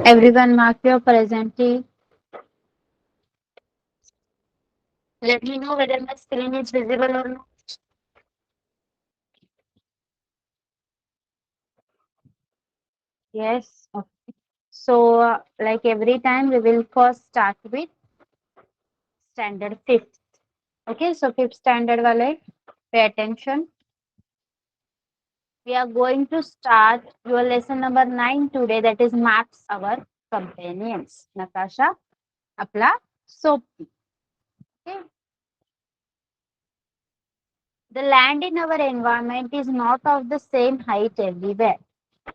Everyone mark your presently. Let me know whether my screen is visible or not. Yes. Okay. So, like every time, we will first start with standard fifth. Okay, so fifth standard wale, pay attention. We are going to start your lesson number 9 today, that is maps our companions. Nakasha, आपला सोबती. Okay. The land in our environment is not of the same height everywhere.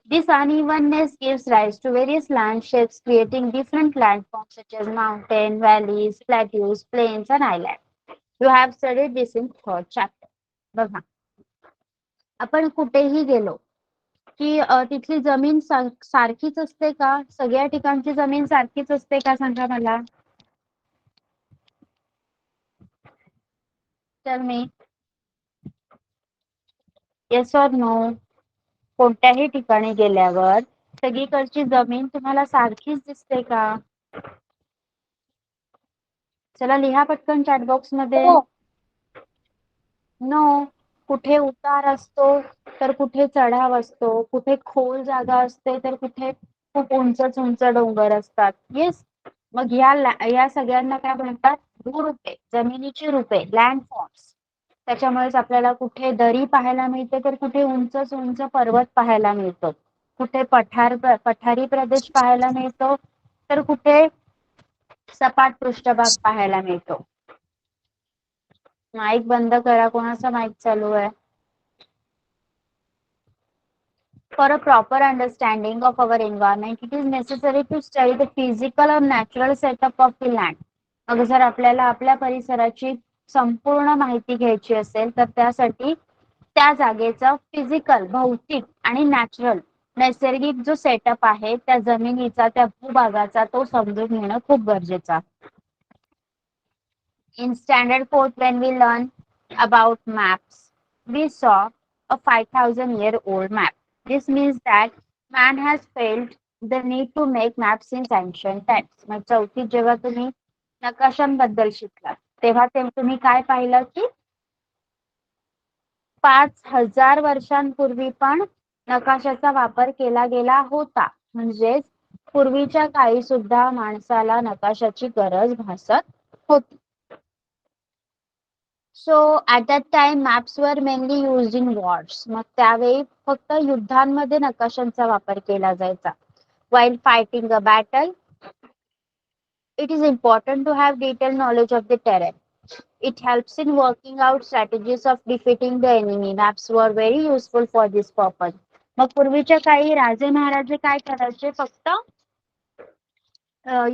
This unevenness gives rise to various landscapes, creating different landforms such as mountain, valleys, plateaus, plains, and islands. You have studied this in third chapter. बघा, आपण कुठेही गेलो की तिथली जमीन सारखीच असते का? सगळ्या ठिकाणची जमीन सारखीच असते का? सांगा मला. Tell me, yes or no. कोणत्याही ठिकाणी गेल्यावर सगळीकडची जमीन तुम्हाला सारखीच दिसते का? चला लिहा पटकन चॅट बॉक्स मध्ये. नो. कुठे उतार असतो तर कुठे चढाव असतो, कुठे खोल जागा असते तर कुठे खूप उंच उंच डोंगर असतात. येस. मग या सगळ्यांना काय म्हणतात? भूरूपे, जमिनीची रूपे, लँडफॉर्म्स. त्याच्यामुळेच आपल्याला कुठे दरी पाहायला मिळते तर कुठे उंच उंच पर्वत पाहायला मिळतो, कुठे पठारी प्रदेश पाहायला मिळतो तर कुठे सपाट पृष्ठभाग पाहायला मिळतो. माईक बंद करा. कोणाचा माईक चालू आहे? For a proper understanding of our environment, it is necessary to study the physical or natural setup of the land. मग जर आपल्याला आपल्या परिसराची संपूर्ण माहिती घ्यायची असेल तर त्यासाठी त्या जागेचा फिजिकल, भौतिक आणि नॅचरल, नैसर्गिक जो सेटअप आहे त्या जमिनीचा, त्या भूभागाचा, तो समजून घेणं खूप गरजेचं आहे. In standard 4, when we learn about maps, we saw a 5,000-year-old map. This means that man has felt the need to make maps since ancient times. मग चौथीत जेव्हा तुम्ही नकाशांबद्दल शिकलात तेव्हा तुम्ही काय पाहिलं की 5,000 वर्षांपूर्वी पण नकाशाचा वापर केला गेला होता. म्हणजेच पूर्वीच्या काळी सुद्धा माणसाला नकाशाची गरज भासत होती. So at that time maps were mainly used in wars. मग त्यावेळी फक्त युद्धांमध्ये नकाशांचा वापर केला जायचा. While fighting a battle, it is important to have detailed knowledge of the terrain. It helps in working out strategies of defeating the enemy. Maps were very useful for this purpose. मग पूर्वीच्या काळी राजे महाराजे काय करायचे? फक्त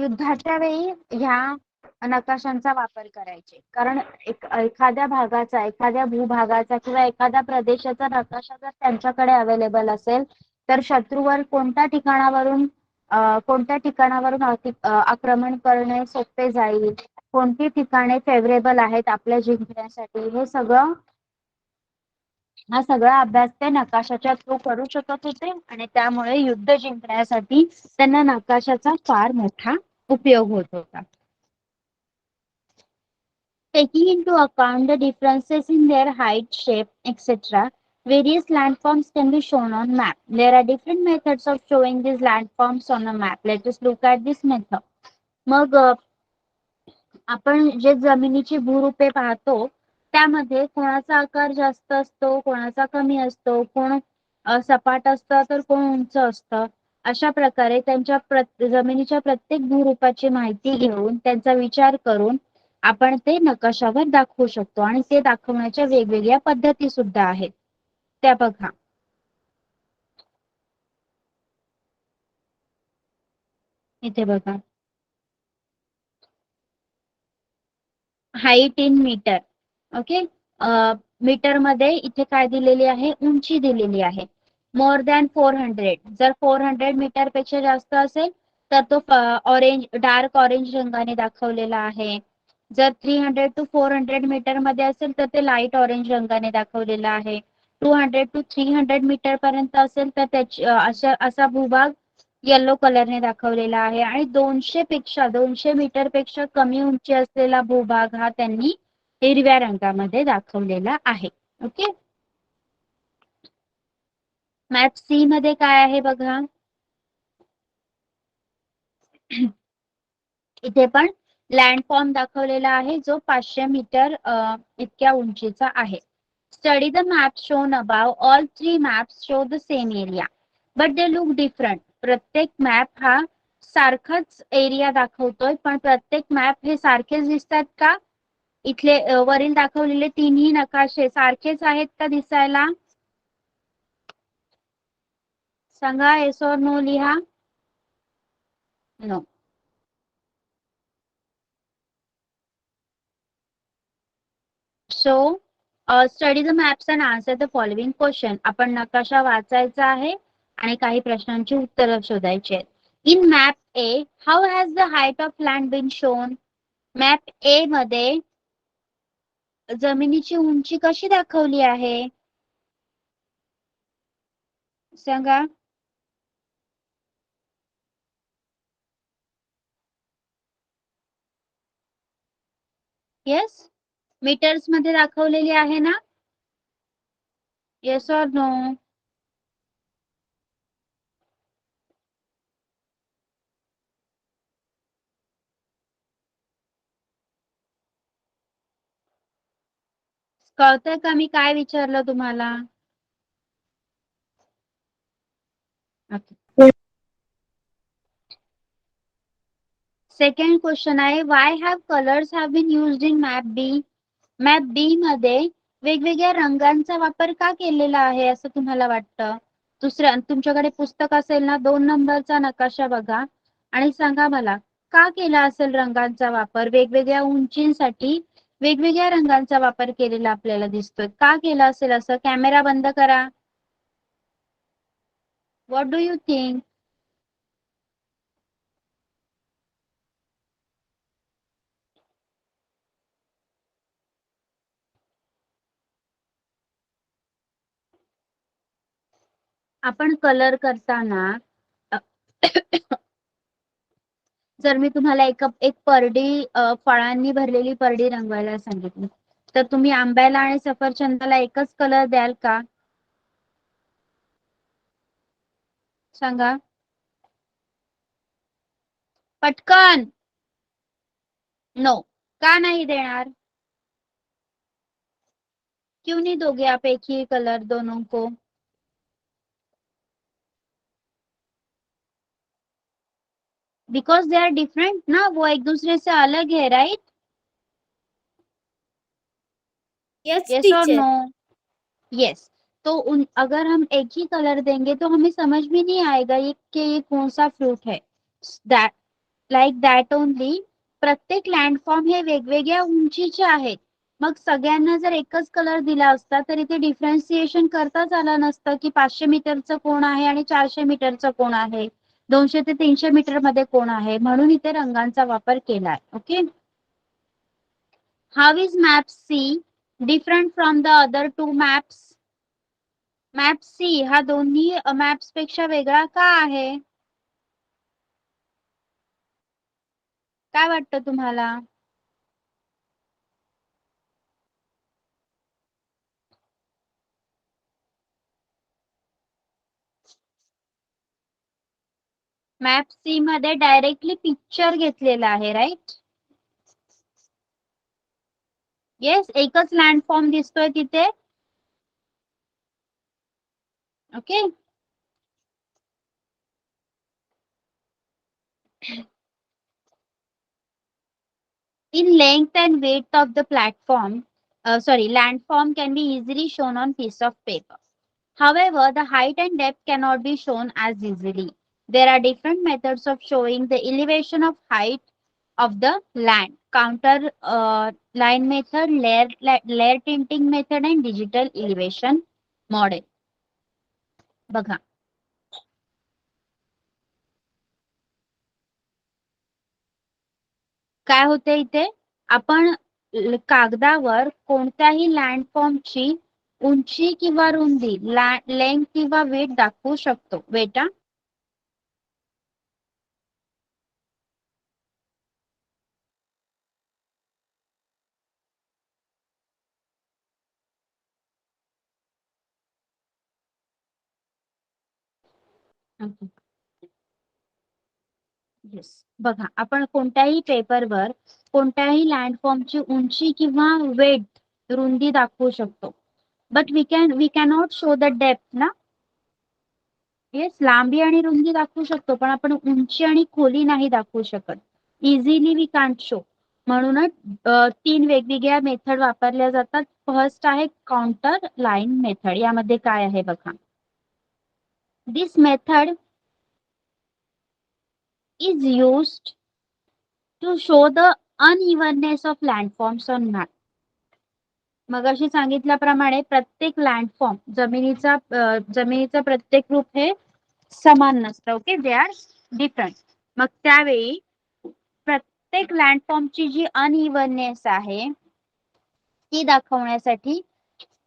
युद्धाच्या वेळी ह्या नकाशांचा वापर करायचे. कारण एखाद्या भागाचा, एखाद्या भूभागाचा किंवा एखाद्या प्रदेशाचा नकाशा जर त्यांच्याकडे अवेलेबल असेल तर शत्रूवर कोणत्या ठिकाणावरून आक्रमण करणे सोपे जाईल, कोणती ठिकाणे फेवरेबल आहेत आपल्या जिंकण्यासाठी, हा सगळा अभ्यास ते नकाशाच्या थ्रू करू शकत होते आणि त्यामुळे युद्ध जिंकण्यासाठी त्यांना नकाशाचा फार मोठा उपयोग होत होता. Taking into account the differences in their height, shape, etc., various landforms can be shown on map. There are different methods of showing these landforms on a map. Let us look at this method. मग आपण जे जमिनीची भूरूपे पाहतो त्यामध्ये कोणाचा आकार जास्त असतो, कोणाचा कमी असतो, कोण सपाट असतं तर कोण उंच असतं. अशा प्रकारे त्यांच्या जमिनीच्या प्रत्येक भूरूपाची माहिती घेऊन त्यांचा विचार करून आपण ते नकाशावर दाखवू शकतो आणि ते दाखवण्याच्या वेगवेगळ्या पद्धती सुद्धा आहेत. त्या बघा. इथे बघा. Height in metre. Okay. Metre मध्ये इथे काय दिलेली आहे? उंची दिलेली आहे. More than 400. जर 400 मीटर पेक्षा जास्त असेल तर तो डार्क ऑरेंज रंगाने दाखवलेला आहे. जर 300 to 400 मीटर मध्ये असेल तर ते लाईट ऑरेंज रंगाने दाखवलेला आहे. 200 to 300 मीटर पर्यंत असेल तर असा भूभाग येलो कलरने दाखवलेला आहे आणि 200 मीटर पेक्षा कमी उंची असलेला भूभाग हा त्यांनी हिरव्या रंगामध्ये दाखवलेला आहे. ओके. मॅप सी मध्ये काय आहे बघा. इथे पण लँडफॉर्म दाखवलेला आहे जो 500 मीटर इतक्या उंचीचा आहे. Study the map shown above. All 3 maps show the same area but they look different. प्रत्येक मॅप हा सारखाच एरिया दाखवतोय पण प्रत्येक मॅप हे सारखेच दिसतात का? इथले वरील दाखवलेले तिन्ही नकाशे सारखेच आहेत का दिसायला? सांगा, येस और नो लिहा. No. So study the maps and answer the following question. आपण नकाशा वाचायचा आहे आणि काही प्रश्नांची उत्तरं शोधायची आहेत. In map A how has the height of land been shown. Map A मध्ये जमिनीची उंची कशी दाखवली आहे सांगा. येस, मीटर्स मध्ये दाखवलेली आहे ना. येस और नो. कळतंय का मी काय विचारलं तुम्हाला? सेकंड क्वेश्चन आहे why have colours have been used in map B. Map B मध्ये वेगवेगळ्या रंगांचा वापर का केलेला आहे असं तुम्हाला वाटतं? दुसऱ्या तुमच्याकडे पुस्तक असेल ना 2 नंबरचा नकाशा बघा आणि सांगा मला का केला असेल रंगांचा वापर. वेगवेगळ्या उंचींसाठी वेगवेगळ्या रंगांचा वापर केलेला आपल्याला दिसतोय. का केला असेल असं? कॅमेरा बंद करा. What do you think? आपण कलर करताना जर मी तुम्हाला एक परडी फळांनी भरलेली परडी रंगवायला सांगितली तर तुम्ही आंब्याला आणि सफरचंदाला एकच कलर द्याल का? सांगा पटकन. नो. का नहीं देणार? क्यों नहीं दोगे आप एक ही कलर दोनों को? बिकॉज दे आर डिफरेंट ना, वो एक दूसरे से अलग है, राइट? यस यस और टीचर. नो? यस. तो अगर हम एक ही कलर देंगे तो हमें समझ में नहीं आएगा कि ये कौन सा फ्रूट है. That like that only. प्रत्येक लँडफॉर्म हे वेगवेगळ्या उंचीचे आहेत. मग सगळ्यांना जर एकच कलर दिला असता तर इथे डिफरन्सिएशन करताच आलं नसतं की 500 मीटरचं कोण आहे आणि 400 मीटरचं कोण आहे, 200 ते 300 मीटर मध्ये कोण आहे. म्हणून इथे रंगांचा वापर केलाय. Okay. How is map C different from the other 2 maps. Map C हा दोन्ही मॅप्स पेक्षा वेगळा का आहे? काय वाटतं तुम्हाला? मॅप सी मध्ये डायरेक्टली पिक्चर घेतलेला आहे, राईट? येस, एकच लँडफॉर्म दिसतोय तिथे. Okay. In length and width of the landform can be easily shown on piece of paper. However, the height and depth cannot be shown as easily. There are different methods of showing the elevation of height of the land. Counter line method, layer tinting method and digital elevation model. बघा. काय होते इथे? आपण कागदावर कोणत्याही लँडफॉर्मची उंची किंवा रुंदी, लेंथ किंवा वेट दाखवू शकतो. वेटा येस, बघा आपण कोणत्याही पेपरवर कोणत्याही लँडफॉर्मची उंची किंवा वेट रुंदी दाखवू शकतो. But we cannot show the depth ना. येस, लांबी आणि रुंदी दाखवू शकतो पण आपण उंची आणि खोली नाही दाखवू शकत. Easily we can't show. म्हणूनच 3 वेगवेगळ्या मेथड वापरल्या जातात. फर्स्ट आहे काउंटर लाईन मेथड. यामध्ये काय आहे बघा. दिस method is used to show the unevenness of landforms on map. मगाशी सांगितल्याप्रमाणे प्रत्येक लँडफॉर्म जमिनीचा प्रत्येक रूप हे समान नसतं. Okay, they are different. मग त्यावेळी प्रत्येक लँडफॉर्मची जी अनइव्हननेस आहे ती दाखवण्यासाठी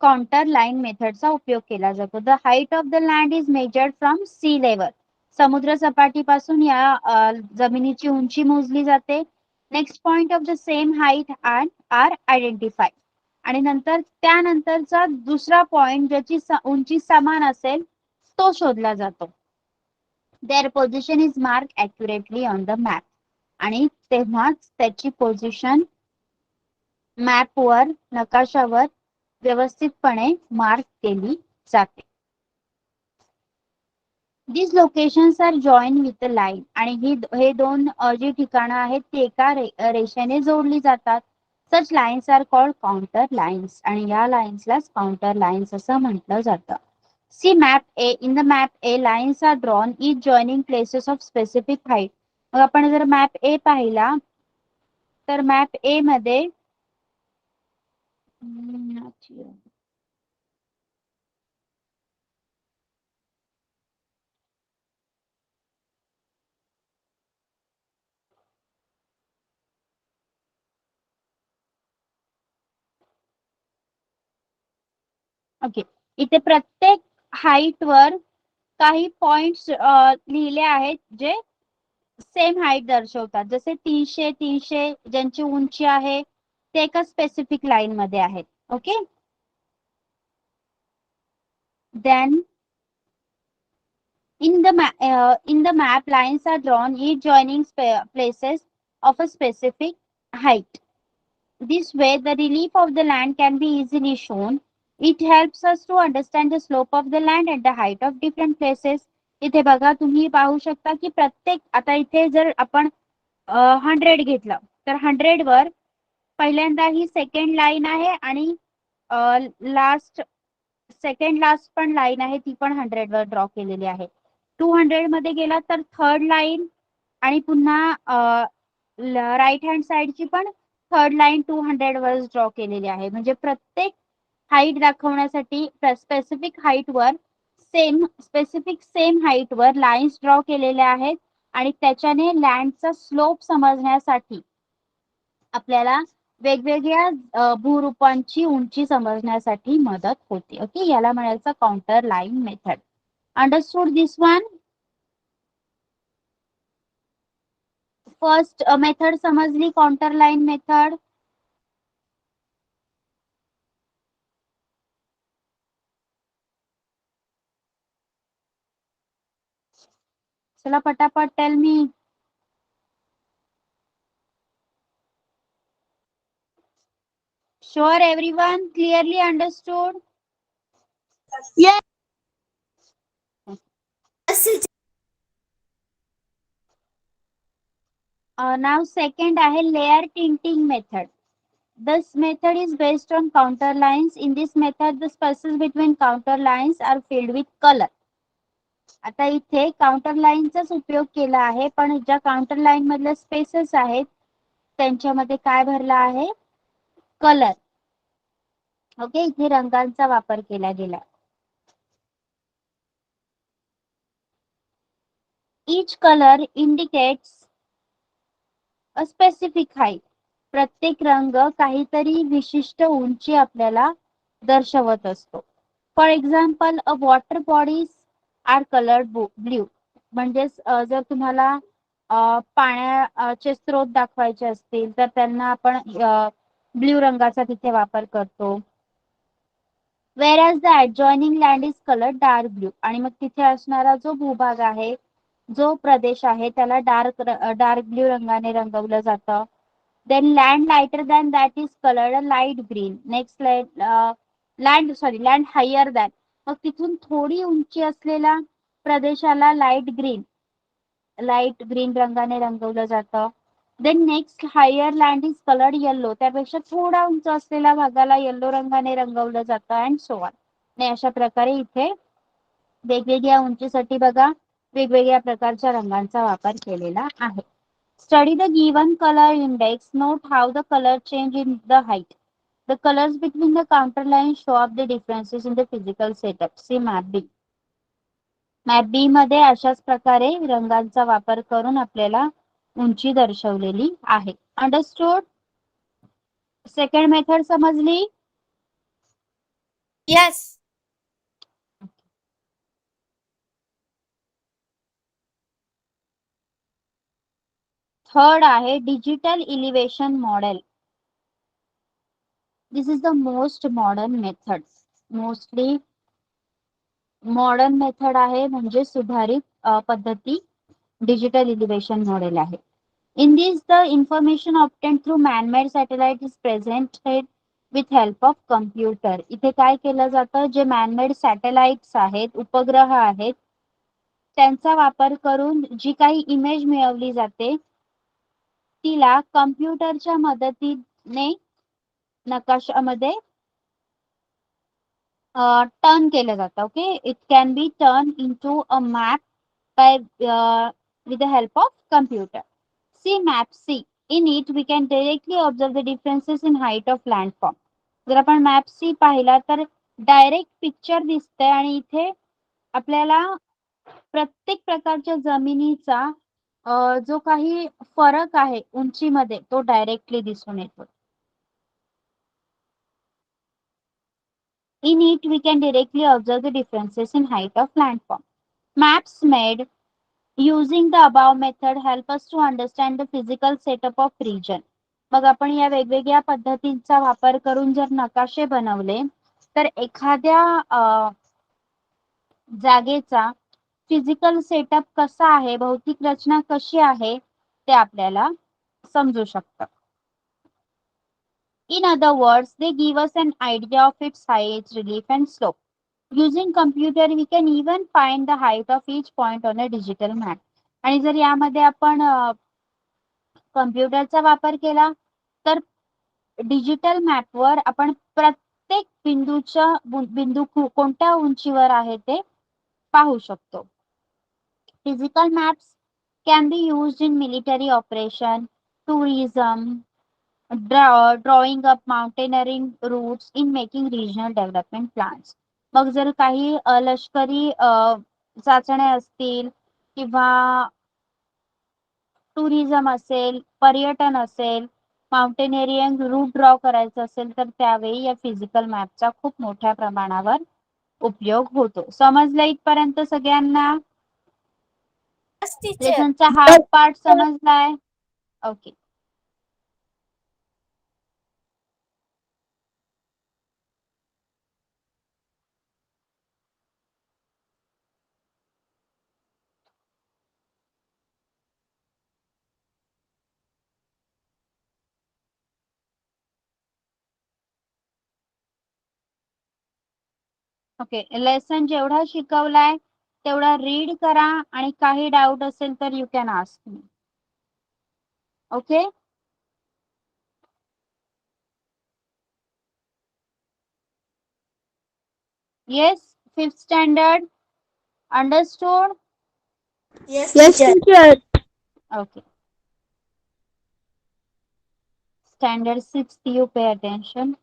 काउंटर लाईन मेथडचा उपयोग केला जातो. The height of the land is measured from sea level. समुद्र सपाटीपासून या जमिनीची उंची मोजली जाते. Next point of the same height are identified. आणि त्यानंतरचा दुसरा पॉइंट ज्याची उंची समान असेल तो शोधला जातो. Their position is mark accurately on the map. आणि तेव्हाच त्याची पोझिशन मॅपवर नकाशावर व्यवस्थितपणे मार्क केली जाते. These locations are joined with a line. आणि हे दोन जी ठिकाणं आहेत ती एका रेषेने जोडली जातात. Such lines are called counter lines. आणि या लाईन्सलाच काउंटर लाईन्स असं म्हटलं जातं. See map A. In the map A, lines are drawn each joining places of specific height. मग आपण जर मॅप A पाहिला तर मॅप A मध्ये ओके, इथे प्रत्येक हाईट वर काही पॉइंट्स लिहिले आहेत जे सेम हाईट दर्शवतात. जसे 300 ज्यांची उंची आहे ते एका स्पेसिफिक लाईन मध्ये आहेत. Okay, then in the map lines are drawn each joining places of a specific height. This way the relief of the land can be easily shown. It helps us to understand the slope of the land and the height of different places. इथे बघा तुम्ही पाहू शकता की प्रत्येक आता इथे जर आपण 100 घेतलं तर 100 वर पहिल्यांदा ही सेकंड लाईन आहे आणि लास्ट सेकंड लास्ट पण लाईन आहे ती पण 100 वर ड्रॉ केलेली आहे. 200 मध्ये गेला तर थर्ड लाईन आणि पुन्हा राईट हँड साइडची पण थर्ड लाईन 200 वर ड्रॉ केलेली आहे. म्हणजे प्रत्येक हाईट दाखवण्यासाठी स्पेसिफिक सेम हाईट वर लाईन्स ड्रॉ केलेल्या आहेत आणि त्याच्याने लँडचा स्लोप समजण्यासाठी आपल्याला वेगवेगळ्या भूरूपांची उंची समजण्यासाठी मदत होते. ओके, याला म्हणायचं काउंटर लाईन मेथड. अंडरस्टूड दिस वन. फर्स्ट मेथड समजली काउंटर लाईन मेथड. चला पटापट tell me. Sure everyone clearly understood? Yes. Now second आहे layer tinting method. This method is based on counter lines. In this method the spaces between counter lines are filled with color. आता इथे counter लाईनचाच उपयोग केला आहे पण ज्या counter line मधले spaces आहेत त्यांच्यामध्ये काय भरला आहे, कलर. ओके, इथे रंगांचा वापर केला गेला. Each color indicates a specific height. प्रत्येक रंग काहीतरी विशिष्ट उंची आपल्याला दर्शवत असतो. For example a water bodies are coloured blue. म्हणजे जर तुम्हाला पाण्याचे स्रोत दाखवायचे असतील तर त्यांना आपण ब्ल्यू रंगाचा तिथे वापर करतो. whereas the adjoining land is colored dark blue. आणि मग तिथे असणारा जो भूभाग आहे, जो प्रदेश आहे, त्याला डार्क ब्ल्यू रंगाने रंगवलं जातं. Then land lighter than that is colored light green. Next land higher than. मग तिथून थोडी उंची असलेला प्रदेशाला लाईट ग्रीन रंगाने रंगवलं जातं. Then next higher land is coloured yellow. त्यापेक्षा थोडा उंच असलेल्या भागाला येल्लो रंगाने रंगवलं जातं अँड सो ऑन. आणि अशा प्रकारे इथे वेगवेगळ्या उंचीसाठी बघा वेगवेगळ्या प्रकारच्या रंगांचा वापर केलेला आहे. Study the given colour index. Note how the colour change in the height. The colors between the counter lines show up the differences in the physical setup. See map B. Map B मध्ये अशाच प्रकारे रंगांचा वापर करून आपल्याला उंची दर्शवलेली आहे. अंडरस्टूड. सेकंड मेथड समजली. Yes. थर्ड आहे digital elevation model. This is the most modern method. Mostly modern method आहे म्हणजे सुधारित पद्धती डिजिटल इलिव्हेशन मॉडेल आहे. In this, the information obtained through man-made satellite is presented with help of computer. इथे काय केलं जातं, जे man-made satellites आहेत, उपग्रह आहेत, त्यांचा वापर करून जी काही इमेज मिळवली जाते तिला कम्प्युटरच्या मदतीने नकाशामध्ये टर्न केलं जातं. Okay, it can be turn into a map by with the help of computer. See map C. In it we can directly observe the differences in height of landform. जर आपण map C पाहिला तर direct picture दिसतंय आणि इथे आपल्याला प्रत्येक प्रकारच्या जमिनीचा जो काही फरक आहे उंचीमध्ये तो डायरेक्टली दिसून येतो. In it we can directly observe the differences in height of landform. Maps made using the above method help us to understand the physical setup of region. मग आपण या वेगवेगळ्या पद्धतींचा वापर करून जर नकाशे बनवले तर एखाद्या जागेचा फिजिकल सेटअप कसा आहे, भौतिक रचना कशी आहे ते आपल्याला समजू शकतं. In other words, they give us an idea of its height, relief and slope. Using computer we can even find the height of each point on a digital map. आणि जर यामध्ये आपण कम्प्युटरचा वापर केला तर डिजिटल मॅपवर आपण प्रत्येक बिंदू कोणत्या उंचीवर आहे ते पाहू शकतो. Physical maps can be used in military operation, tourism, drawing up mountaineering routes, in making regional development plans. मग जर काही लष्करी चाचण्या असतील किंवा टुरिझम असेल, पर्यटन असेल, माउंटेनेरियन रूट ड्रॉ करायचं असेल तर त्यावेळी या फिजिकल मॅपचा खूप मोठ्या प्रमाणावर उपयोग होतो. समजलं इथपर्यंत सगळ्यांना? Yes, teacher. लेसनचा हार्ड पार्ट समजलाय? ओके. ओके, लेसन जेवढा शिकवलाय तेवढा रीड करा आणि काही डाऊट असेल तर you can ask me. Okay. Yes, fifth standard. Understood? Yes, teacher. Okay. Standard 6th, you pay attention.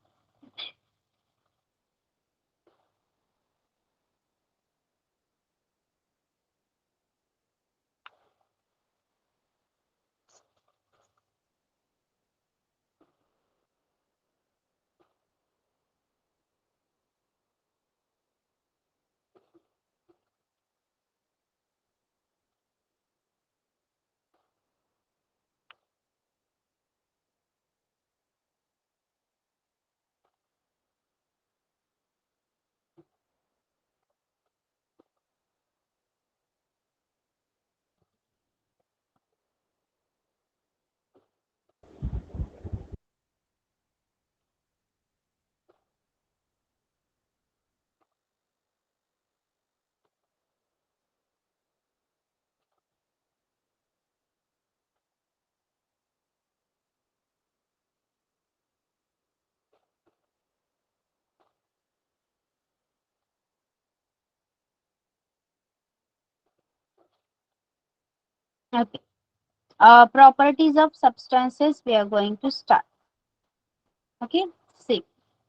Okay. Properties of substances we are going to start. Okay. See.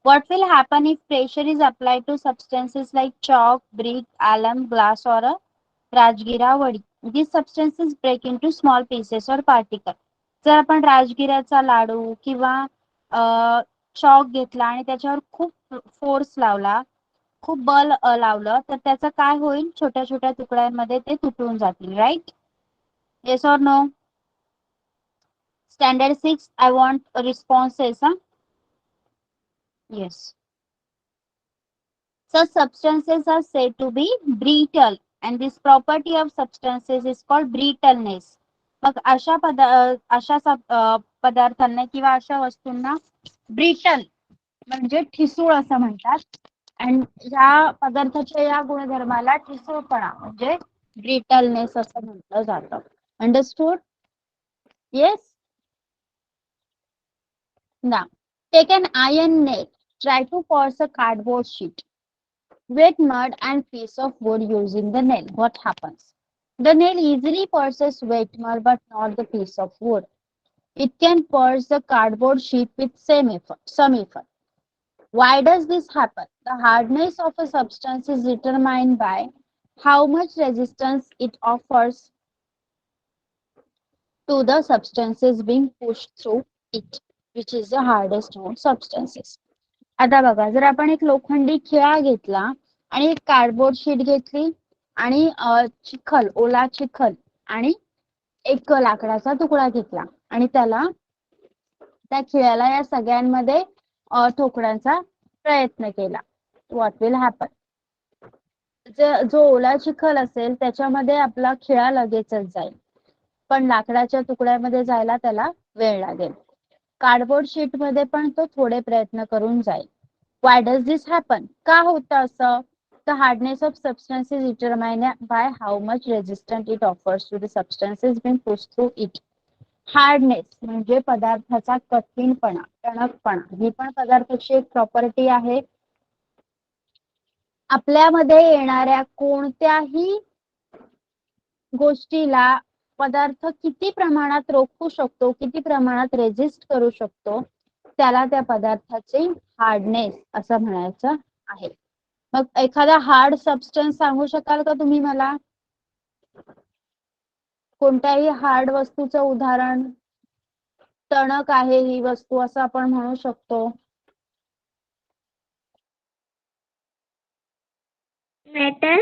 What will happen if pressure is applied to substances like chalk, brick, alum, glass, or a Rajgira वडी? These substances break into small pieces or particles. जर आपण राजगिऱ्याचा लाडू किंवा chalk घेतला आणि त्याच्यावर खूप force लावला, खूप बल लावलं, तर त्याचं काय होईल? छोट्या छोट्या तुकड्यांमध्ये ते तुटून जातील. Right? Yes or no? Standard 6, I want responses. Huh? Yes. Such substances are said to be brittle, and this property of substances is called brittleness. मग अशा पदार्थांना किंवा अशा वस्तूंना ब्रिटल म्हणजे ठिसूळ असं म्हणतात. आणि या पदार्थाच्या या गुणधर्माला ठिसूळपणा म्हणजे ब्रिटलनेस असं म्हटलं जातं. Understood? Yes. Now, take an iron nail. Try to force a cardboard sheet, wet mud and piece of wood using the nail. What happens? The nail easily pierces wet mud but not the piece of wood. It can pierce the cardboard sheet with some effort. Why does this happen? The hardness of a substance is determined by how much resistance it offers to the substances being pushed through it, which is the hardest known substances. आता बघा, जर आपण एक लोखंडी खिळा घेतला आणि एक कार्डबोर्ड शीट घेतली आणि चिखल, ओला चिखल आणि एक लाकडाचा तुकडा घेतला आणि त्या खिळ्याला या सगळ्यांमध्ये ठोकण्याचा प्रयत्न केला. What will happen? जो ओला चिखल असेल त्याच्यामध्ये आपला खिळा लगेचच जाईल, पण लाकडाच्या तुकड्यामध्ये जायला त्याला वेळ लागेल. कार्डबोर्ड शीट मध्ये पण तो थोडे प्रयत्न करून जाईल. Why does this happen? का होतं असं? The hardness of substance is determined by how much resistance it offers to the substances being pushed through it. Hardness म्हणजे पदार्थाचा कठीणपणा, टणकपणा. ही पण पदार्थाची एक प्रॉपर्टी आहे. आपल्यामध्ये येणाऱ्या कोणत्याही गोष्टीला पदार्थ किती प्रमाणात रोखू शकतो, किती प्रमाणात रेजिस्ट करू शकतो, त्याला त्या पदार्थाचे हार्डनेस असं म्हणायचं आहे. मग एखादा हार्ड सबस्टन्स सांगू शकाल का तुम्ही मला? कोणत्याही हार्ड वस्तूचं उदाहरण? टणक आहे ही वस्तू असं आपण म्हणू शकतो. Metal.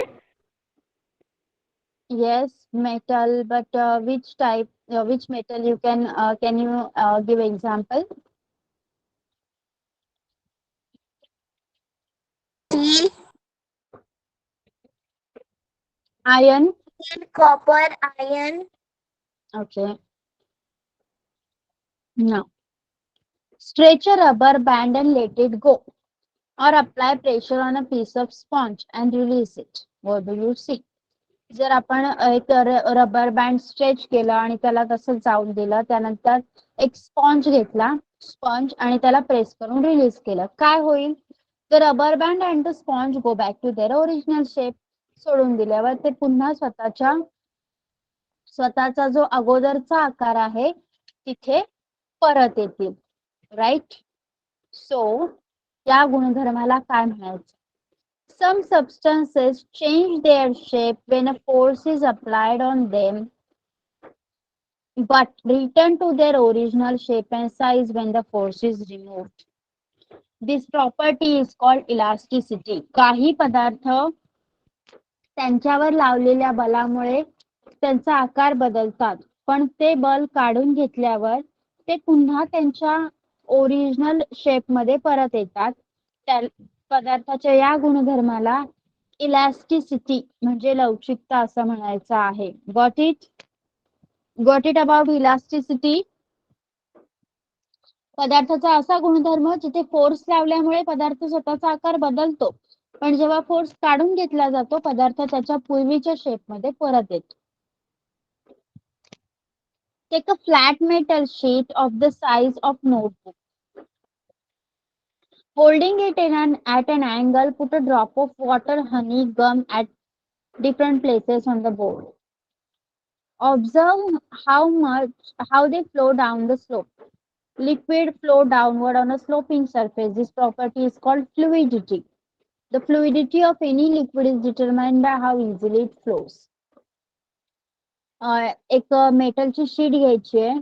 Yes, metal, but which type, which metal you can you give example? Steel. Iron. Copper, iron. Okay. Now, stretch a rubber band and let it go, or apply pressure on a piece of sponge and release it. What do you see? जर आपण एक rubber band stretch केला आणि त्याला तसं जाऊन दिलं, त्यानंतर एक स्पॉन्ज घेतला, स्पॉन्ज आणि त्याला प्रेस करून रिलीज केलं, काय होईल? The rubber band and the sponge go back to their original shape. सोडून दिल्यावर ते पुन्हा स्वतःचा जो अगोदरचा आकार आहे तिथे परत येतील. राईट? सो या गुणधर्माला काय म्हणायचं? Some substances change their shape when a force is applied on them, but return to their original shape and size when the force is removed. This property is called elasticity. काही पदार्थ त्यांच्यावर लावलेल्या बलामुळे त्यांचा आकार बदलतात, पण ते बल काढून घेतल्यावर ते पुन्हा त्यांच्या ओरिजिनल शेप मध्ये परत येतात. त्या पदार्थाच्या या गुणधर्माला इलास्टिसिटी म्हणजे लवचिकता असं म्हणायचं आहे. Got it? Got it about elasticity? पदार्थाचा असा गुणधर्म जिथे फोर्स लावल्यामुळे पदार्थ स्वतःचा आकार बदलतो, पण जेव्हा फोर्स काढून घेतला जातो पदार्थ त्याच्या पूर्वीच्या शेप मध्ये परत येतो. Take a flat metal sheet of the size of notebook. Holding it at an angle, put a drop of water, honey, gum at different places on the board. Observe how they flow down the slope. Liquid flow downward on a sloping surface. This property is called fluidity. The fluidity of any liquid is determined by how easily it flows. एक मेटलची sheet घ्यायची आहे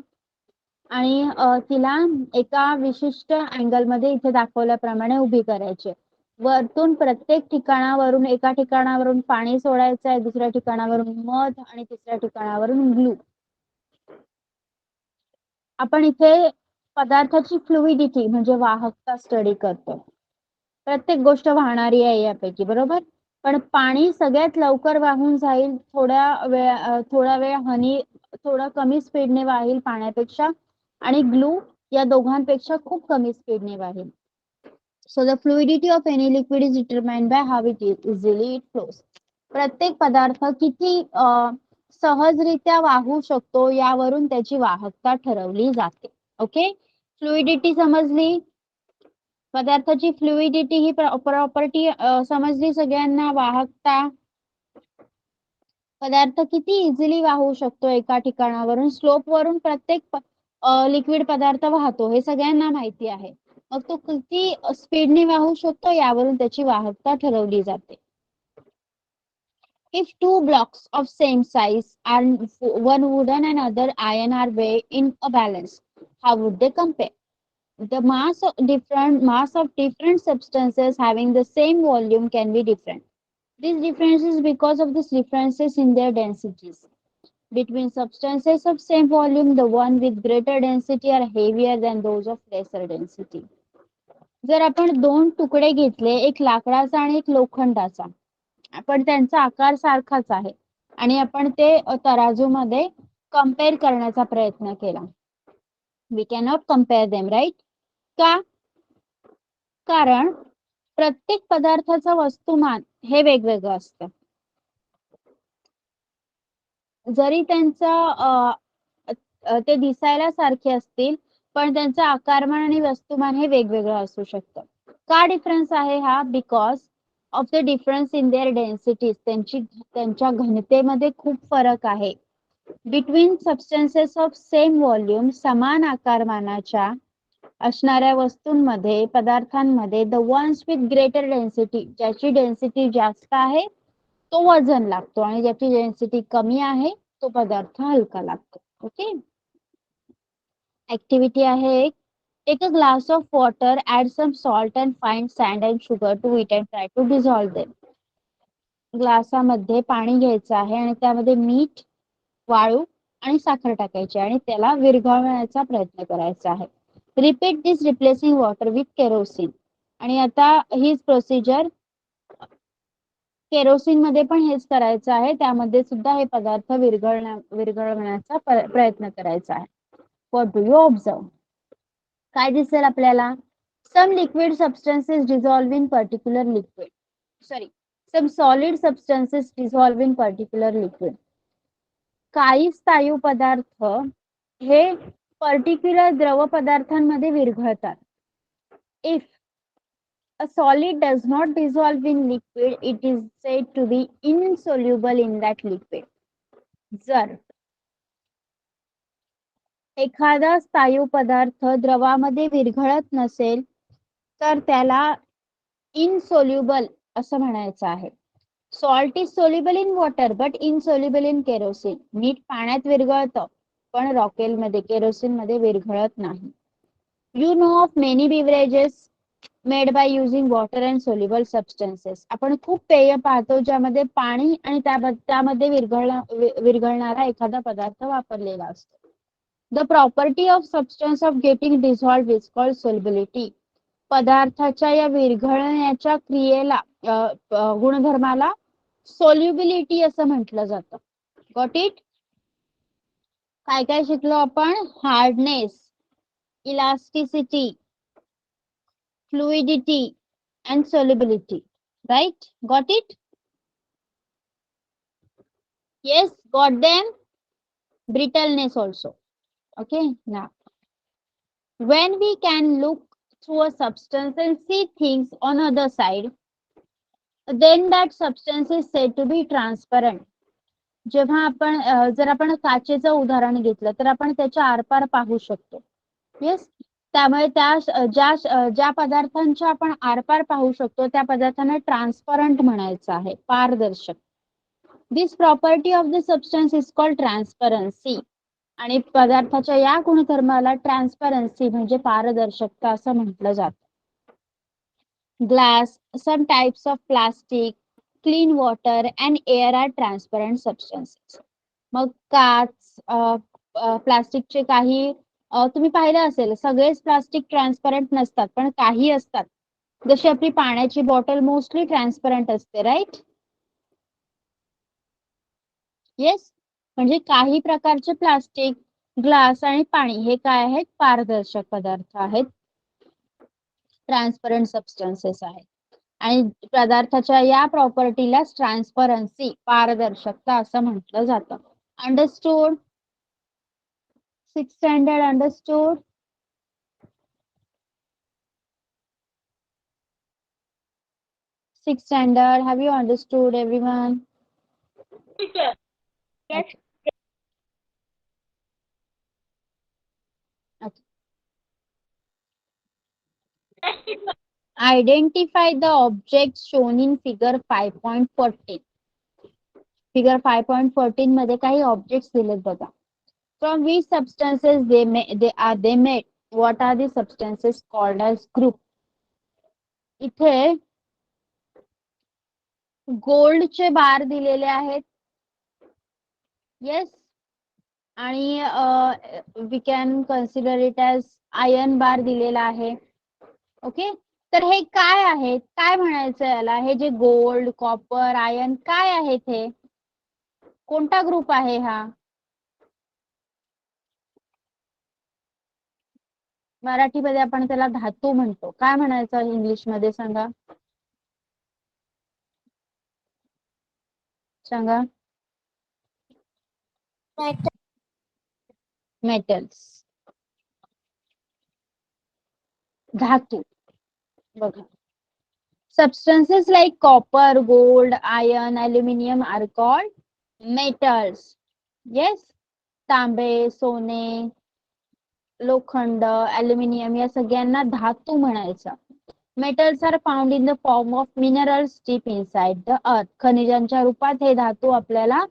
आणि तिला एका विशिष्ट angle मध्ये इथे दाखवल्याप्रमाणे उभी करायची. वरतून प्रत्येक ठिकाणावरून एका ठिकाणावरून पाणी सोडायचं आहे, दुसऱ्या ठिकाणावरून मध आणि तिसऱ्या ठिकाणावरून ग्लू. आपण इथे पदार्थाची फ्लुइडिटी म्हणजे वाहकता स्टडी करतो. प्रत्येक गोष्ट वाहणारी आहे यापैकी, बरोबर. पण पाणी सगळ्यात लवकर वाहून जाईल, थोडा वेळ थोडा कमी स्पीडने वाहील पाण्यापेक्षा, आणि ग्लू या दोघांपेक्षा खूप कमी स्पीडने वाहील. So the fluidity of any liquid is determined by how easily it flows. प्रत्येक पदार्थ किती सहजरित्या वाहू शकतो यावरून त्याची वाहकता ठरवली जाते. ओके, फ्लुइडिटी समजली. पदार्थाची फ्लुइडिटी ही प्रॉपर्टी समजली सगळ्यांना. वाहकता, पदार्थ किती इझिली वाहू शकतो एका ठिकाणावरून, स्लोप वरून प्रत्येक लिक्विड पदार्थ वाहतो हे सगळ्यांना माहिती आहे. मग तो किती स्पीडने वाहू शकतो यावरून त्याची वाहकता ठरवली जाते. If two blocks of same size and one wooden and other iron are weighed in a balance, how would they compare? The mass of different substances having the same volume can be different. This difference is because of these differences in their densities. Between substances of same volume, the one with greater density are heavier than those of lesser density. जर आपण दोन तुकडे घेतले, एक लाकडाचा आणि एक लोखंडाचा, पण त्यांचा आकार सारखाच आहे आणि आपण ते तराजूमध्ये कंपेअर करण्याचा प्रयत्न केला. We can not compare them, right? का? कारण प्रत्येक पदार्थाचं वस्तुमान हे वेगवेगळं असतं. जरी त्यांचं ते दिसायला सारखे असतील, पण त्यांचं आकारमान आणि वस्तुमान हे वेगवेगळं असू शकतं. का डिफरन्स आहे हा? Because of the difference in their densities. त्यांच्या घनतेमध्ये खूप फरक आहे. Between substances of same volume, समान आकारमानाच्या असणाऱ्या वस्तूंमध्ये, पदार्थांमध्ये, the ones with greater density, ज्याची डेन्सिटी जास्त आहे तो वजन लागतो आणि ज्याची डेन्सिटी कमी आहे तो पदार्थ हलका लागतो. ओके, ऍक्टिव्हिटी आहे एक. Take a glass of water, add some salt and fine sand and sugar to it and try to dissolve them. ग्लासामध्ये पाणी घ्यायचं आहे आणि त्यामध्ये मीठ, वाळू आणि साखर टाकायची आणि त्याला विरघळवण्याचा प्रयत्न करायचा आहे. Repeat this replacing water with kerosene. आणि आता हीच प्रोसिजर केरोसिन मध्ये पण हेच करायचं आहे. त्यामध्ये सुद्धा हे पदार्थ विरघळवण्याचा प्रयत्न करायचा आहे. What do you observe? काय दिसेल आपल्याला? Some liquid substances dissolve in particular liquid, some solid substances dissolve in particular liquid. काही स्थायू पदार्थ हे पर्टिक्युलर द्रव पदार्थांमध्ये विरघळतात. If a solid does not dissolve in liquid, it is said to be insoluble in that liquid. जर एखादा स्थायू पदार्थ द्रवामध्ये विरघळत नसेल तर त्याला इनसोल्युबल असं म्हणायचं आहे. Salt is soluble in water but insoluble in kerosene. मीठ पाण्यात विरघळतं पण रॉकेल मध्ये, केरोसिन मध्ये विरघळत नाही. You know of many beverages made by using water and soluble substances. आपण खूप पेय पाहतो ज्यामध्ये पाणी आणि त्यामध्ये विरघळणारा एखादा पदार्थ वापरलेला असतो. The property of substance of getting dissolved is called solubility. पदार्थाच्या या विरघळण्याच्या क्रियेला, गुणधर्माला सोल्युबिलिटी असं म्हटलं जातं. Got it? काय काय शिकलो आपण? Hardness, elasticity, fluidity and solubility, right? Got it? Yes, got them. Brittleness also. Okay, now when we can look through a substance and see things on other side, then that substance is said to be transparent. जेव्हा आपण जर आपण काचेचं उदाहरण घेतलं तर आपण त्याच्या आरपार पाहू शकतो. येस, त्यामुळे ज्या पदार्थांच्या आपण आरपार पाहू शकतो त्या पदार्थांना ट्रान्सपरंट म्हणायचं आहे, पारदर्शक. This property of the substance is called transparency. आणि पदार्थाच्या या गुणधर्माला ट्रान्सपरन्सी म्हणजे पारदर्शकता असं म्हटलं जातं. Glass, some types of plastic, clean water and air are transparent substances. मग काच, प्लास्टिकचे काही तुम्ही पाहिलं असेल सगळेच प्लास्टिक ट्रान्सपरंट नसतात पण काही असतात. जशी आपली पाण्याची बॉटल मोस्टली ट्रान्सपरंट असते, राईट? येस, म्हणजे काही प्रकारचे प्लास्टिक, ग्लास आणि पाणी हे काय आहेत? पारदर्शक पदार्थ आहेत, ट्रान्सपरंट सबस्टन्सेस आहेत. आणि पदार्थाच्या या प्रॉपर्टीला ट्रान्सपरन्सी, पारदर्शकता असं म्हटलं जातं. Understood? 6th standard understood? 6th standard, have you understood everyone? Yes. Okay. Okay. Identify the objects shown in figure 5.14. Figure 5.14 मध्ये काही ऑब्जेक्ट्स दिलेत बघा. From which substances they made? What are the substances called as group? इथे गोल्डचे बार दिलेले आहेत. Yes, आणि we can consider it as iron bar दिलेला आहे. ओके, तर हे काय आहेत? काय म्हणायचं याला? हे जे गोल्ड, कॉपर, आयर्न काय आहेत? हे कोणता ग्रुप आहे हा? मराठीमध्ये आपण त्याला धातू म्हणतो. काय म्हणायचं इंग्लिश मध्ये सांगा? सांगा. मेटल्स, धातू. बघा, substances like copper, gold, iron, aluminum are called metals. Yes, तांबे, सोने, लोखंड, अल्युमिनियम या सगळ्यांना धातू म्हणायचं. Metals are found in the form of minerals deep inside the earth. खनिजांच्या रूपात हे धातू आपल्याला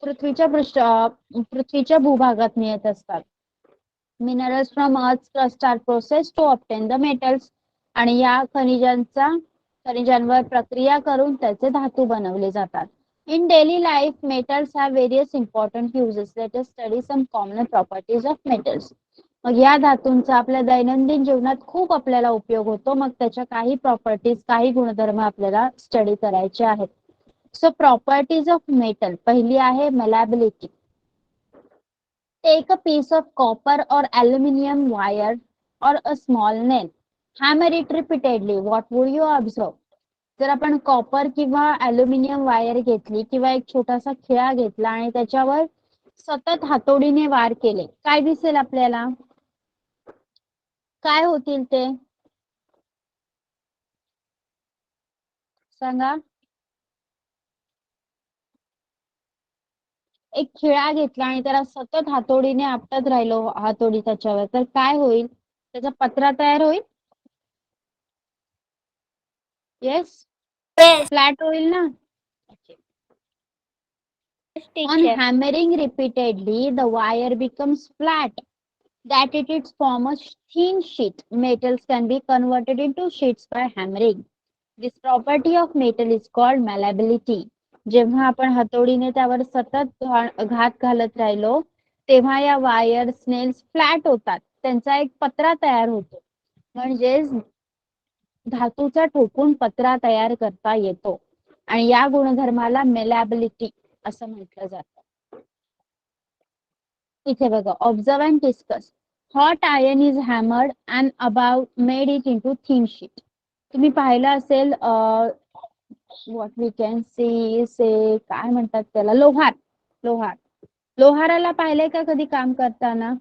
पृथ्वीच्या भूभागात मिळत असतात. Minerals from earth crust are process to obtain the metals. आणि या खनिजांवर प्रक्रिया करून त्याचे धातू बनवले जातात. In daily life, metals have various important uses. Let us study some common properties of metals. मग या धातूंचा आपल्या दैनंदिन जीवनात खूप आपल्याला उपयोग होतो. मग त्याच्या काही प्रॉपर्टीज, काही गुणधर्म आपल्याला स्टडी करायचे आहेत. सो प्रॉपर्टीज ऑफ मेटल, पहिली आहे malleability. Take a piece of copper or aluminum wire or a small nail. Hammer it repeatedly. What would you observe? जर आपण कॉपर किंवा अल्युमिनियम वायर घेतली किंवा एक छोटासा खिळा घेतला आणि त्याच्यावर सतत हातोडीने वार केले, काय दिसेल आपल्याला? काय होतील ते सांगा? एक खिळा घेतला आणि त्याला सतत हातोडीने आपटत राहिलो, हातोडी त्याच्यावर, तर काय होईल? त्याचा पत्रा तयार होईल. येस, फ्लॅट होईल ना. On hammering repeatedly, the wire becomes flat. That it forms a thin sheet. Metals can be converted into sheets by hammering. This property of metal is called malleability. जेव्हा आपण हातोडीने त्यावर सतत घात घालत राहिलो तेव्हा या वायर स्नेल्स फ्लॅट होतात, त्यांचा एक पत्रा तयार होतो. म्हणजेच धातूचा ठोकून पत्रा तयार करता येतो आणि या गुणधर्माला मेलॅबिलिटी असं म्हटलं जातं. इथे बघा, observe and discuss. Hot iron is hammered and above made it into thin sheet. तुम्ही पाहिलं असेल व्हॉट वी कॅन से काय म्हणतात त्याला, लोहार. लोहाराला पाहिलंय का कधी काम करताना?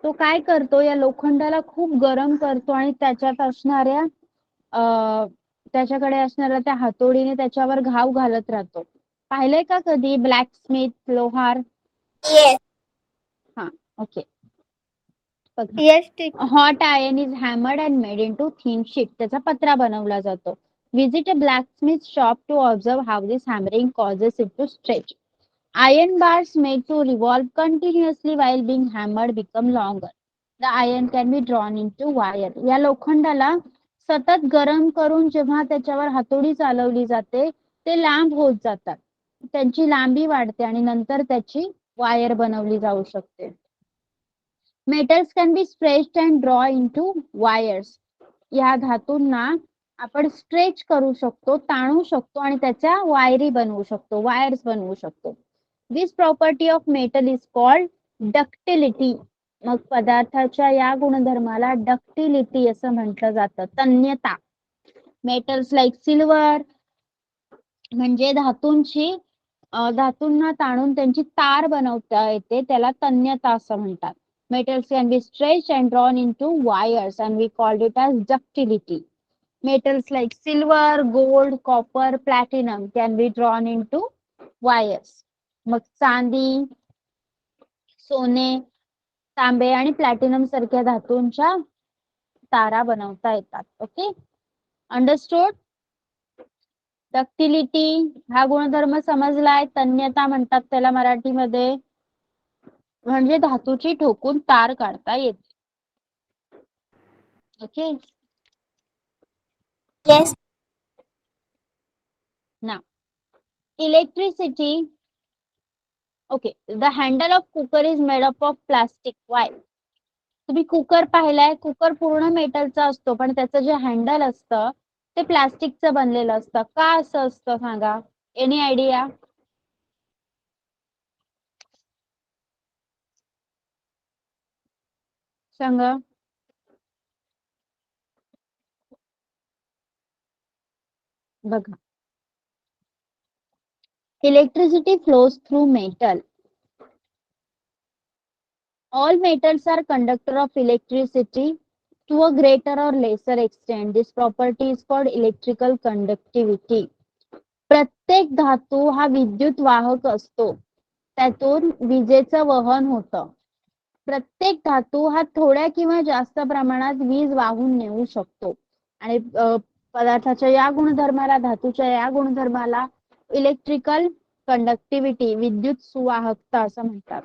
तो काय करतो, या लोखंडाला खूप गरम करतो आणि त्याच्यात असणाऱ्या त्याच्याकडे असणाऱ्या त्या हातोडीने त्याच्यावर घाव घालत राहतो पाहिलंय का कधी ब्लॅक स्मिथ लोहार? Yes. हा okay. Yes, teacher. Hot iron is hammered and made into thin sheet. त्याचा पत्रा बनवला जातो. Visit a blacksmith shop to observe how this hammering causes it to stretch. Iron bars made to revolve continuously while being hammered become longer. The iron can be drawn into wire. या लोखंडाला सतत गरम करून जेव्हा त्याच्यावर हातोडी चालवली जाते ते लांब होत जातात. त्यांची लांबी वाढते आणि नंतर त्याची वायर बनवली जाऊ शकते. Metals can be stretched and draw into wires. या धातूंना आपण स्ट्रेच करू शकतो, ताणू शकतो आणि त्याच्या वायरी बनवू शकतो, वायर्स बनवू शकतो. This property of metal is called ductility. मग पदार्थाच्या या गुणधर्माला डक्टिलिटी असं म्हटलं जातं, तन्यता. मेटल्स लाईक सिल्वर म्हणजे धातूंना ताणून त्यांची तार बनवता येते, त्याला तन्यता असं म्हणतात. Metals can be stretched and drawn into wires and we called it as ductility. Metals like silver, gold, copper, platinum can be drawn into wires. मग चांदी, सोने, तांबे आणि प्लॅटिनम सारख्या धातूंच्या तारा बनवता येतात. Okay, understood? डक्टिलिटी हा गुणधर्म समजलाय. तन्यता म्हणतात त्याला मराठीमध्ये, म्हणजे धातूची ठोकून तार काढता येते. Okay. Yes. Now, electricity. Okay, the handle of cooker is made up of plastic. Why? तुम्ही कुकर पाहिलाय, कुकर पूर्ण मेटलचा असतो पण त्याचं जे हँडल असतं ते प्लास्टिकचं बनलेलं असतं. का असं असतं सांगा? Any idea? सांगा. बघा, electricity flows through metal. All metals are conductor of electricity to a greater or lesser extent. This property is called electrical conductivity. प्रत्येक धातू हा विद्युत वाहक असतो, त्यातून विजेचं वहन होतं. प्रत्येक धातू हा थोड्या किंवा जास्त प्रमाणात वीज वाहून नेऊ शकतो आणि पदार्थाच्या या गुणधर्माला, धातूच्या या गुणधर्माला इलेक्ट्रिकल कंडक्टिव्हिटी, विद्युत सुवाहकता असं म्हणतात.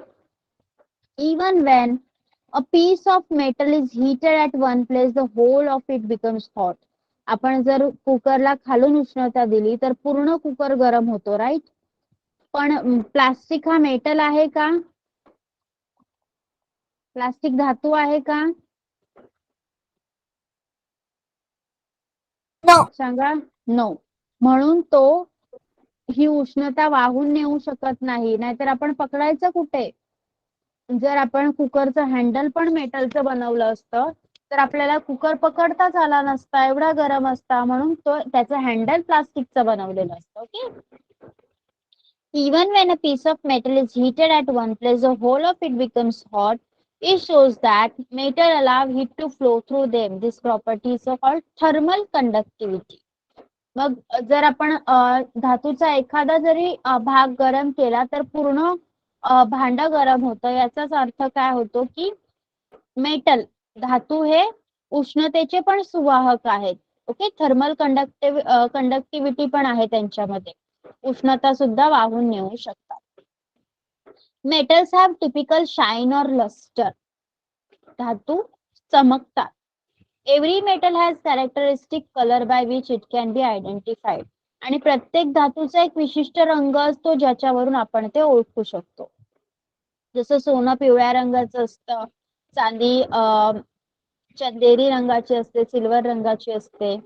Even when a piece of metal is heated at one place, the whole of it becomes hot. आपण जर कुकरला खालून उष्णता दिली तर पूर्ण कुकर गरम होतो, राईट? पण प्लास्टिक हा मेटल आहे का? प्लास्टिक धातू आहे का? No. सांगा. नो. म्हणून तो ही उष्णता वाहून नेऊ शकत नाही. नाहीतर आपण पकडायचं कुठे? जर आपण कुकरचं हँडल पण मेटलचं बनवलं असतं तर आपल्याला कुकर पकडताच आला नसता, एवढा गरम असता. म्हणून तो त्याचं हँडल प्लास्टिकचं बनवलेलं असतं. Okay. Even when a piece of metal is heated at one place, the whole of it becomes hot. It shows that metal allow heat to flow through them. This property is called thermal conductivity. मग जर आपण धातूचा एखादा जरी भाग गरम केला तर पूर्ण भांड गरम होतं. याचाच अर्थ काय होतो की मेटल, धातू हे उष्णतेचे पण सुवाहक आहेत. ओके, थर्मल कंडक्टिव्हिटी पण आहे त्यांच्यामध्ये, उष्णता सुद्धा वाहून नेऊ शकतात. Metals have typical shine or lustre. धातू चमकतात. Every metal has characteristic colour by which it can be identified. आणि प्रत्येक धातूचा एक विशिष्ट रंग असतो ज्याच्यावरून आपण ते ओळखू शकतो. जसं सोनं पिवळ्या रंगाचं असतं, चांदी चंदेरी रंगाची असते, सिल्वर रंगाची असते.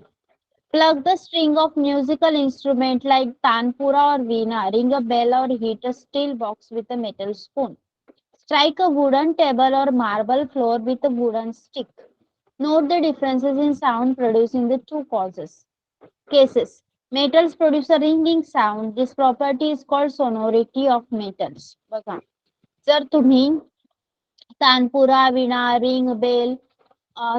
Plug the string of musical instrument like tanpura or veena, ring a bell or heat a steel box with a metal spoon. Strike a wooden table or marble floor with a wooden stick. Note the differences in sound produced in the two cases. Metals produce a ringing sound. This property is called sonority of metals. बघा, जर तुम्ही तानपुरा, वीणा, ring, bell,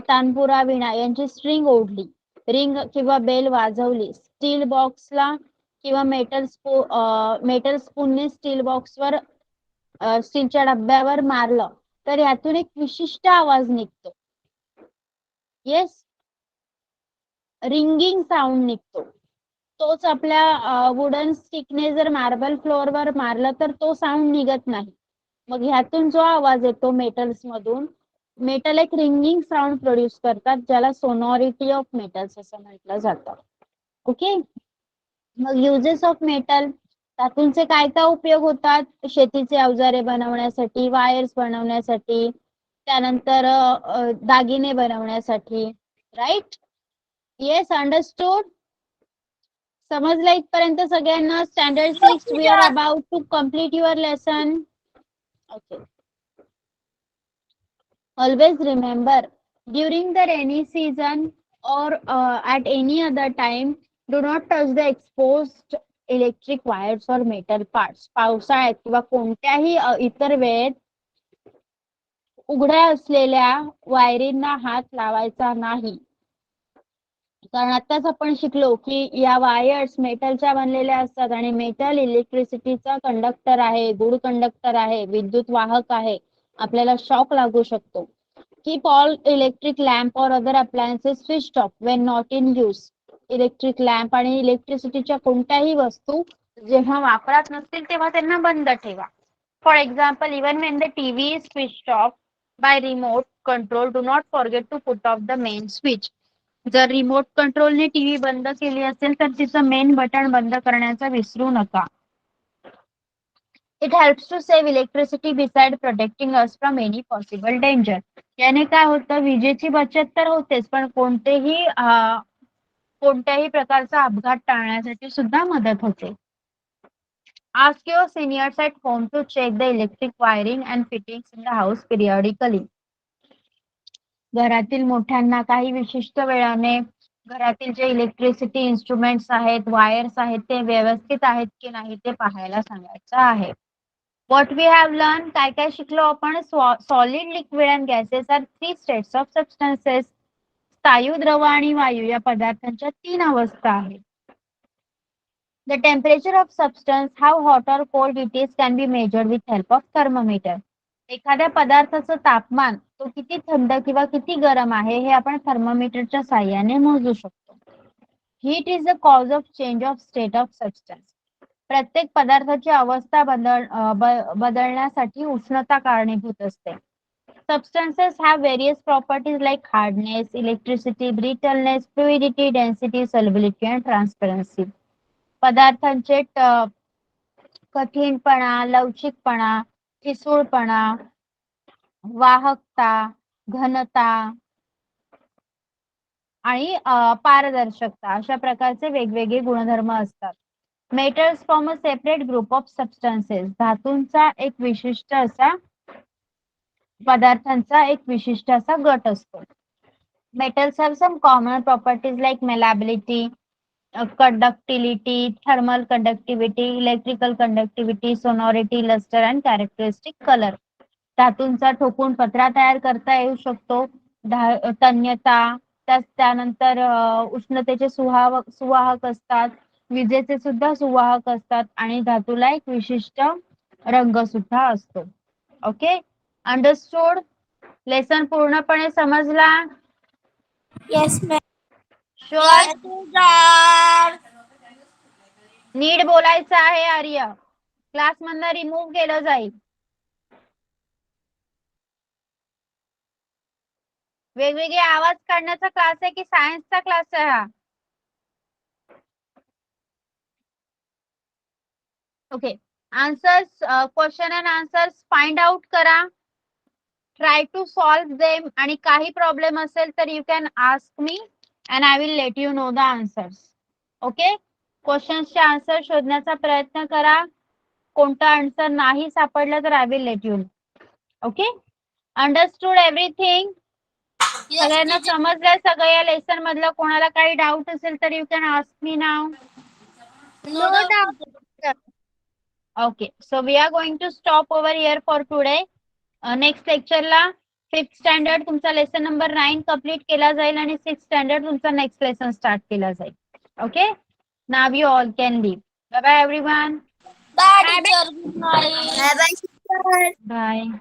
tanpura, वीणा यांची string ओढली, ring किंवा bell वाजवली, steel बॉक्सला किंवा metal स्पूनने steel बॉक्सवर स्टीलच्या डब्यावर मारलं तर यातून एक विशिष्ट आवाज निघतो. येस, रिंगिंग साऊंड निघतो. तोच आपल्या वुडन स्टिकने जर मार्बल फ्लोअरवर मारलं तर तो साऊंड निघत नाही. मग ह्यातून जो आवाज येतो मेटल्स मधून, मेटल एक रिंगिंग साऊंड प्रोड्यूस करतात ज्याला सोनॉरिटी ऑफ मेटल्स असं म्हटलं जातं. ओके, मग युजेस ऑफ मेटल, धातूंचे काय काय उपयोग होतात? शेतीचे अवजारे बनवण्यासाठी, वायर्स बनवण्यासाठी, त्यानंतर दागिने बनवण्यासाठी. राईट? Yes, understood. समजलं इथपर्यंत सगळ्यांना? Standard 6 we are about to complete your lesson. Okay, always remember, during the rainy season or at any other time, do not touch the exposed electric wires or metal parts. पावसाळ्यात किंवा कोणत्याही इतर वेळेत उघड्या असलेल्या वायरींना हात लावायचा नाही. कारण आताच आपण शिकलो की या वायर्स मेटलच्या बनलेल्या असतात आणि मेटल इलेक्ट्रिसिटीचा कंडक्टर आहे, गुड कंडक्टर आहे, विद्युत वाहक आहे. आपल्याला शॉक लागू शकतो. कीप ऑल इलेक्ट्रिक लॅम्प और other appliances switched off when not in use. Electric lamp आणि इलेक्ट्रिसिटीच्या कोणत्याही वस्तू जेव्हा वापरात नसतील तेव्हा त्यांना बंद ठेवा. For example, even when the TV is switched off by remote control, do not forget to put off the main switch. जर रिमोट कंट्रोलने टीव्ही बंद केली असेल तर तिचं मेन बटन बंद करण्याचं विसरू नका. It helps to save electricity beside protecting us from any possible danger. याने काय होतं, विजेची बचत तर होतेच पण कोणत्याही प्रकारचा अपघात टाळण्यासाठी सुद्धा मदत होते. Ask your seniors at home to check the electric wiring and fittings in the house periodically. घरातील मोठ्यांना काही विशिष्ट वेळाने घरातील जे इलेक्ट्रिसिटी इन्स्ट्रुमेंट्स आहेत, वायर्स आहेत, ते व्यवस्थित आहेत की नाही ते पाहायला सांगायचं आहे. व्हॉट वी हॅव लर्न, काय काय शिकलो आपण? Solid, liquid and gases are 3 states of substances. स्थायू, द्रव आणि वायू या पदार्थांच्या 3 अवस्था आहेत. The temperature of substance, how hot or cold it is, can be measured with help of thermometer. एखाद्या पदार्थाचं तापमान तो किती थंड किंवा किती गरम आहे हे आपण थर्मोमीटरच्या साहाय्याने मोजू शकतो. Heat is the cause of change of state of substance. प्रत्येक पदार्थाची अवस्था बदलण्यासाठी उष्णता कारणीभूत असते. Substances have various properties like hardness, electricity, brittleness, fluidity, density, solubility and transparency. पदार्थांचे कठीणपणा, लवचिकपणा, ठिसूळपणा, वाहकता, घनता आणि पारदर्शकता अशा प्रकारचे वेगवेगळे गुणधर्म असतात. Metals form a separate group of substances. धातूंचा एक विशिष्ट असा पदार्थांचा एक विशिष्ट असा गट असतो. Metals have some common properties like malleability, conductivity, thermal conductivity, electrical conductivity, sonority, luster and characteristic color. धातूंचा ठोकून पत्रा तयार करता येऊ शकतो. तन्यता, त्यानंतर उष्णतेचे सुवाहक असतात, विजेचे सुद्धा सुवाहक असतात आणि धातूला एक विशिष्ट रंग सुद्धा असतो. Okay, understood? लेसन पूर्णपणे समजला? Yes, ma'am. शुअर? नीट बोलायचं आहे आर्य, क्लास मधनं रिमूव्ह केलं जाईल. वेगवेगळे आवाज काढण्याचा क्लास आहे की सायन्सचा क्लास आहे हा? Okay, answers, question and answers find out करा. ट्राय टू सॉल्व देम आणि काही प्रॉब्लेम असेल तर you can ask me and I will let you know the answers. Okay, क्वेश्चन्सचे आन्सर शोधण्याचा प्रयत्न करा. कोणता आन्सर नाही सापडला तर I will let you know. Okay, understood everything? सगळ्यांना समजलंय सगळं या लेसन मधलं? कोणाला काही डाऊट असेल तर you can ask me now. No doubt. Okay, so we are going to stop over here for today. Next लेक्चरला 5th स्टँडर्ड तुमचा लेसन नंबर 9 कम्प्लीट केला जाईल आणि 6th स्टँडर्ड तुमचा नेक्स्ट लेसन स्टार्ट केला जाईल. Okay, now you all can leave. Bye bye everyone. Bye, teacher. Good night. Bye bye, teacher. Bye.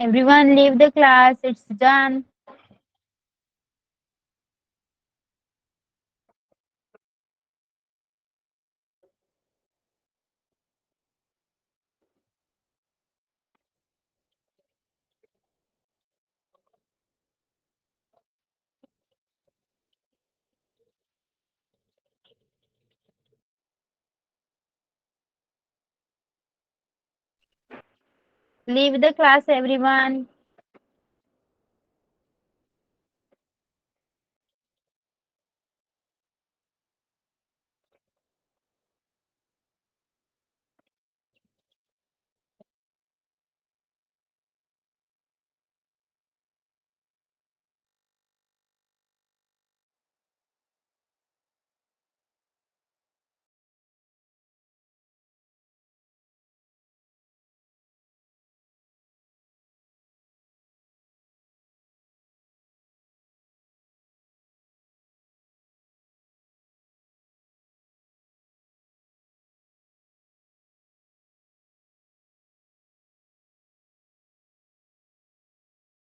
Everyone leave the class. It's done. Leave the class everyone.